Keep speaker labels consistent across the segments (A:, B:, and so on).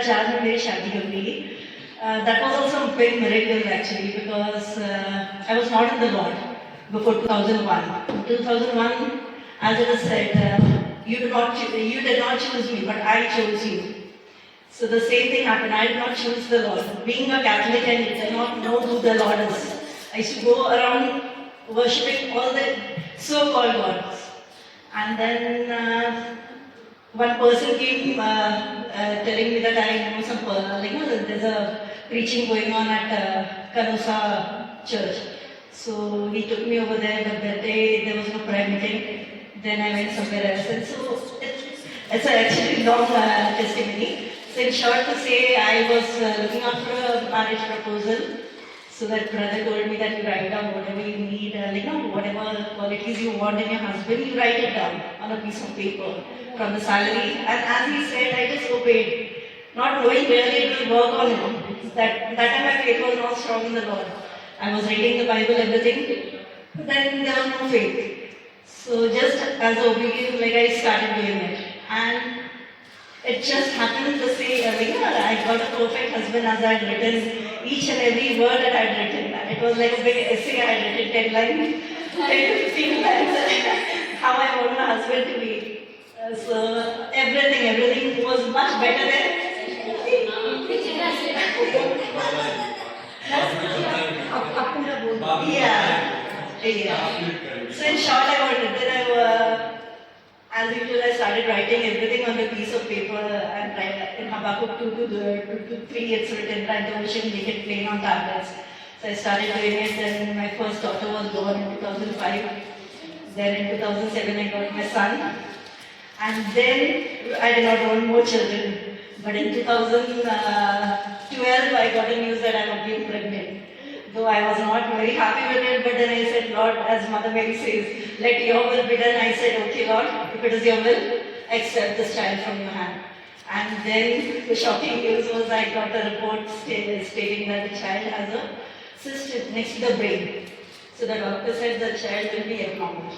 A: चार में मेरी शादी हो गई. That was also a big miracle actually because I was not in the Lord before 2001. In 2001, as it is said, you did not choose me, but I chose you. So the same thing happened. I did not choose the Lord. Being a Catholic, I did not know who the Lord is. I used to go around worshipping all the so-called gods, and then one person came telling me that I know some, there's a preaching going on at Canosa Church. So he took me over there, but that day there was no prayer meeting. Then I went somewhere else. And so it's actually long testimony. So in short to say, I was looking out for a marriage proposal. So that brother told me that you write down whatever you need, whatever qualities you want in your husband, you write it down on a piece of paper from the salary. And as he said, I just obeyed, not knowing really it will work on him. That time my faith was not strong in the Lord. I was reading the Bible, everything, but then there was no faith. So just as obedience, I started doing it. And it just happened to say, I got a perfect husband as I had written each and every word that I had written. It was like a big essay I had written, 10 lines, 10 to 15 lines, how I want my husband to be. So everything was much better than. Yeah. So in short, I got it. Then as usual, I started writing everything on a piece of paper and write in Habakkuk 2 to 3, it's written, write the vision, make it plain on tablets. So I started doing it, then my first daughter was born in 2005. Then in 2007, I got my son. And then I did not want more children. But in 2012, I got a news that I was being pregnant. Though I was not very happy with it, but then I said, Lord, as Mother Mary says, let your will be done. I said, okay, Lord, if it is your will, accept this child from your hand. And then the shocking news was I got a report stating that the child has a cyst next to the brain. So the doctor said the child will be abnormal.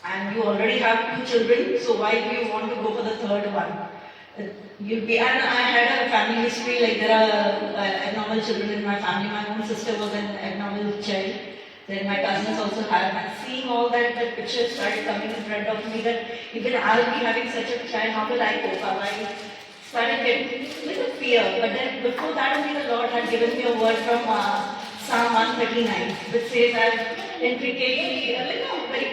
A: And you already have 2 children, so why do you want to go for the third one? And I had a family history, there are abnormal children in my family. My own sister was an abnormal child. Then my cousins also have. And seeing all that picture started coming in front of me that even I'll be having such a child, how will I cope up? I started getting a little fear. But then before that only the Lord had given me a word from Psalm 139, which says I've intricately, very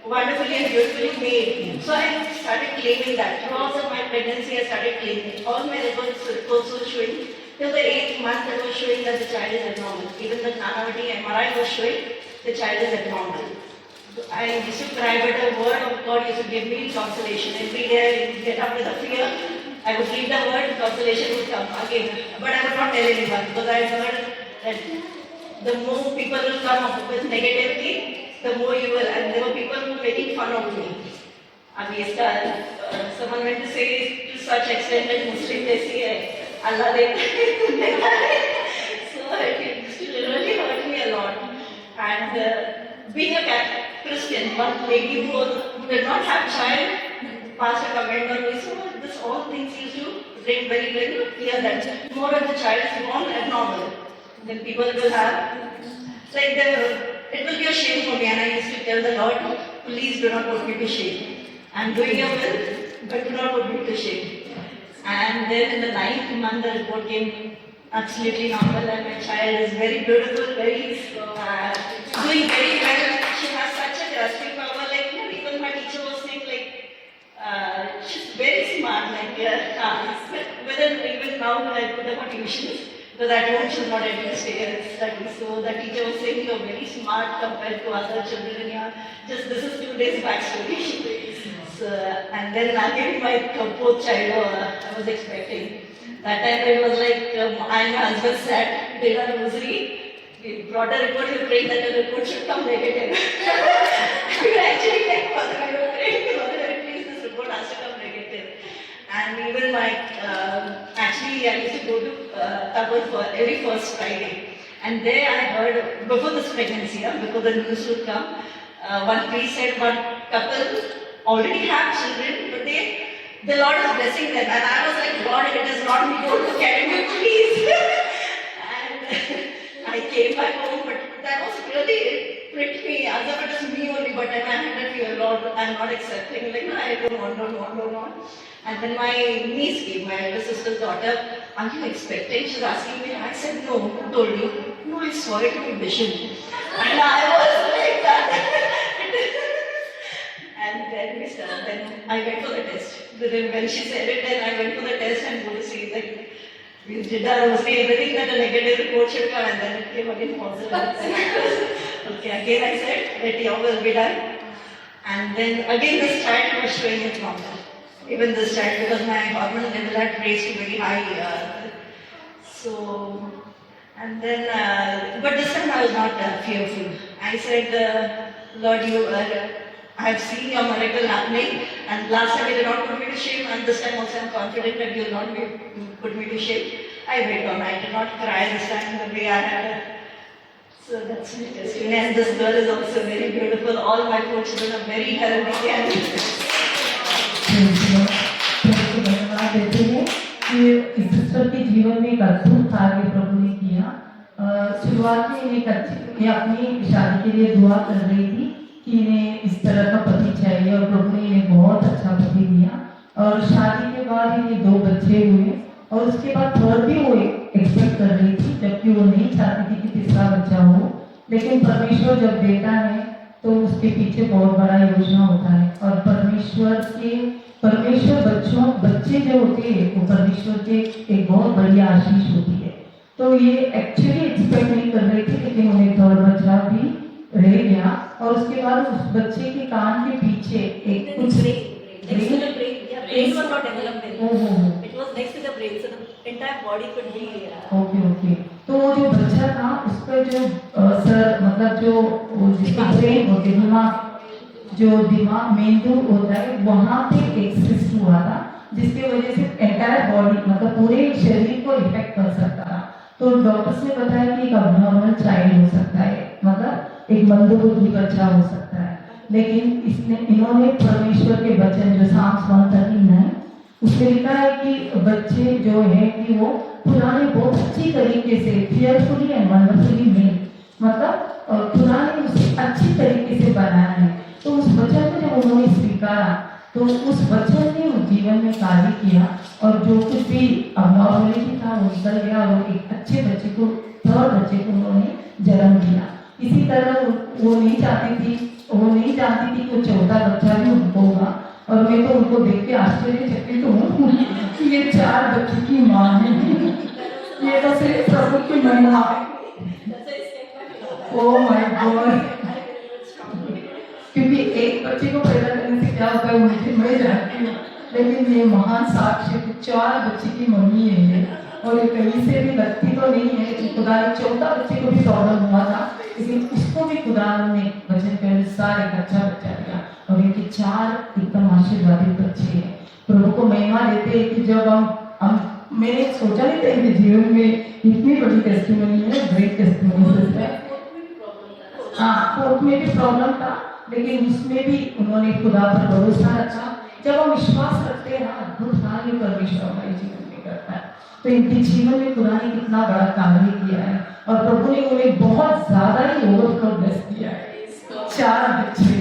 A: wonderfully and beautifully made. So I started claiming that. Throughout my pregnancy, I started claiming. All my records were showing, till the 8th month, it was showing that the child is abnormal. Even the Nanavati MRI was showing the child is abnormal. I used to cry, but the word of God used to give me consolation. Every day I would get up with a fear. I would read the word, consolation would come again. But I would not tell anyone because I heard that the more people will come up with negativity, the more you will. And there were people who were making fun of me. Someone went to say to such extent that Muslim they say Allah they so it used to really hurt me a lot. And being a Christian, one lady who did not have child passed a comment on me. So this all things used to bring very clear that more of the child is born abnormal. Then people will have it will be a shame for me, and I used to tell the Lord, please do not put me to shame. I'm doing your will, but do not put me to shame. And then in the 9th month, the report came absolutely normal, and my child is very beautiful, very doing very well. She has such a grasping power. Even my teacher was saying, she's very smart. Even now I put up her tuitions. Because at home she was not able to stay and study. So the teacher was saying, you're very smart compared to other children in your, this is 2 days backstory. So, and then again my 4th child I was expecting. That time it was I and my husband sat, did our rosary, we brought a report, we prayed that the report should come negative. We were actually we were praying, please this report has to come negative. And even actually I used to go to Tabor for every first Friday. And there I heard, before this pregnancy, before the news would come, one priest said one couple already have children, but they the Lord is blessing them. And I was like, God, it is not me, go to academy, please. And I came back home, but that was really, it pricked me as if it is me only, but then I had that fear, Lord, I'm not accepting, like, no, I don't want. And then my niece came, my elder sister's daughter, are you expecting? She's asking me. I said, no, who told you? No, I saw it in a vision. And I was like that. And then we started, then I went for the test. Then when she said it, then I went for the test and go to see that we did our mostly everything that a negative report should come, and then it came again positive. Okay, again I said that your will be done. And then again this child was showing it normal. Even this child, because my hormone level had raised very high. And then, but this time I was not fearful. I said, Lord, I have seen your miracle happening, and last time you did not put me to shame, and this time also I am confident that you will not put me to shame. I went on. I did not cry this time the way I had. So that's my testimony. And this girl is also very beautiful. All my 4 children are very healthy and
B: देते हैं कि इस sister के जीवन में एक अद्भुत कार्य प्रभु ने किया। शुरुआत में एक अच्छी अपनी शादी के लिए दुआ कर रही थी कि इन्हें इस तरह का पति चाहिए, और प्रभु ने इन्हें बहुत अच्छा पति दिया। और शादी के बाद इन्हें 2 बच्चे हुए, और उसके बाद थर्ड भी वो एक्सपेक्ट कर रही थी, जबकि वो नहीं चाहती थी कि तीसरा बच्चा हो। लेकिन परमेश्वर जब देता है तो उसके पीछे बहुत बड़ा योजना होता है, और परमेश्वर बच्चे जो होते हैं वो परमेश्वर के एक बहुत बड़ी आशीष होती है। तो ये एक्चुअली एक्सपेक्ट नहीं कर रही थी, लेकिन उन्हें थर्ड बच्चा भी रह गया, और उसके बाद उस बच्चे के कान के पीछे एक कुछ ओके। तो वो जो बच्चा था उस पर जो सर मतलब जो ब्रेन होते जो दिमाग मेंदू होता है वहाँ पे एक सिस्ट हुआ था, जिसकी वजह से एंटायर बॉडी मतलब पूरे शरीर को इफेक्ट कर सकता था। तो डॉक्टर्स ने बताया कि एक अबनॉर्मल चाइल्ड हो सकता है, मतलब एक मंदबुद्धि बच्चा हो सकता है। लेकिन इन्होंने परमेश्वर के वचन जो साम्स 139 है उसमें लिखा है कि बच्चे जो है कि वो पुराने बहुत अच्छी तरीके से फेयरफुली एंड वंडरफुली मेड, मतलब पुराने उसे अच्छी तरीके से बनाया है। तो उस वचन को जब उन्होंने स्वीकारा तो उस वचन ने उस जीवन में कार्य किया, और जो कुछ भी अबनॉर्मलिटी था वो निकल गया, और एक अच्छे बच्चे को थर्ड बच्चे को उन्होंने जन्म दिया। इसी तरह वो नहीं चाहती थी कि वो चौथा बच्चा भी उनको होगा, और मैं तो उनको देख के आश्चर्यचकित हूँ कि ये 4 बच्चे की माँ है। ये तो सिर्फ प्रभु की महिमा है। ओह माय गॉड, क्योंकि एक बच्चे को पैदा करने से क्या होता है मैं जानती हूँ, लेकिन ये महान साक्ष्य 4 बच्चे की मम्मी है, और ये कहीं से भी लगती तो नहीं है कि खुदा ने चौथा बच्चे को भी प्रॉब्लम हुआ था, लेकिन उसको भी खुदा ने वचन के अनुसार एक अच्छा बच्चा दिया, और इनके 4 एकदम आशीर्वादित बच्चे हैं। प्रभु को महिमा देते हैं कि जब हम मैंने सोचा नहीं था कि जीवन में इतनी बड़ी टेस्टिमनी है, ग्रेट टेस्टिमनी है। हाँ, कोर्ट में भी प्रॉब्लम था, लेकिन उसमें भी उन्होंने खुदा पर भरोसा रखा। जब हम विश्वास रखते हैं अद्भुत कार्य परमेश्वर हमारे जीवन में करता है। तो इनके जीवन में खुदा ने कितना बड़ा कार्य किया है, और प्रभु ने उन्हें बहुत ज्यादा ही ओवरफ्लो ब्लेस किया है। 4 बच्चे।